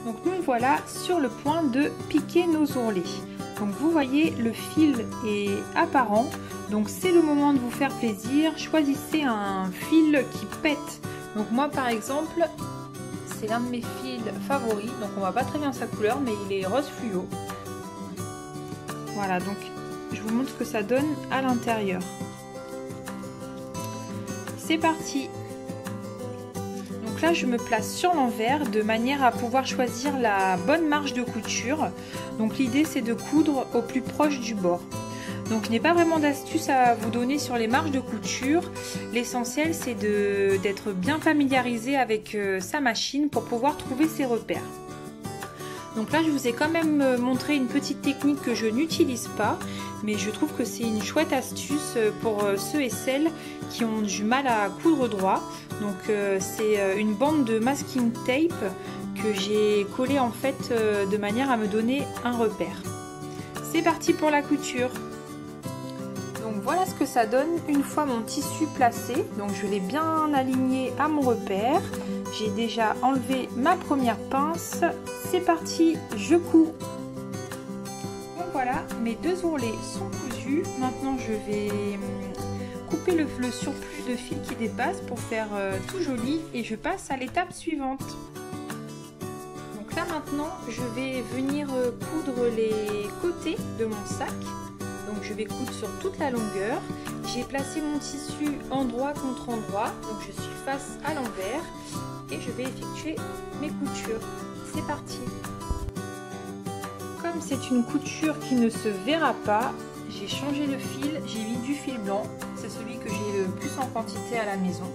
Donc nous voilà sur le point de piquer nos ourlets. Donc vous voyez, le fil est apparent, donc c'est le moment de vous faire plaisir. Choisissez un fil qui pète. Donc moi par exemple, c'est l'un de mes fils favoris, donc on voit pas très bien sa couleur, mais il est rose fluo. Voilà, donc je vous montre ce que ça donne à l'intérieur. C'est parti! Donc là je me place sur l'envers de manière à pouvoir choisir la bonne marge de couture. Donc l'idée c'est de coudre au plus proche du bord. Donc je n'ai pas vraiment d'astuce à vous donner sur les marges de couture. L'essentiel c'est d'être bien familiarisé avec sa machine pour pouvoir trouver ses repères. Donc là je vous ai quand même montré une petite technique que je n'utilise pas, mais je trouve que c'est une chouette astuce pour ceux et celles qui ont du mal à coudre droit. Donc c'est une bande de masking tape que j'ai collée en fait de manière à me donner un repère. C'est parti pour la couture. Donc voilà ce que ça donne une fois mon tissu placé. Donc je l'ai bien aligné à mon repère. J'ai déjà enlevé ma première pince. C'est parti, je couds. Donc voilà, mes deux ourlets sont cousus. Maintenant je vais couper le surplus de fil qui dépasse pour faire tout joli et je passe à l'étape suivante. Donc là maintenant je vais venir coudre les côtés de mon sac. Donc je vais coudre sur toute la longueur. J'ai placé mon tissu endroit contre endroit, donc je suis face à l'envers et je vais effectuer mes coutures. C'est parti. Comme c'est une couture qui ne se verra pas, j'ai changé le fil, j'ai mis du fil blanc, c'est celui que j'ai le plus en quantité à la maison.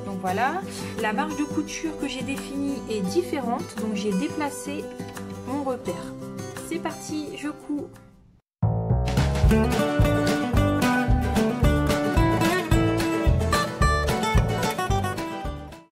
Donc voilà, la marge de couture que j'ai définie est différente, donc j'ai déplacé mon repère. C'est parti, je couds.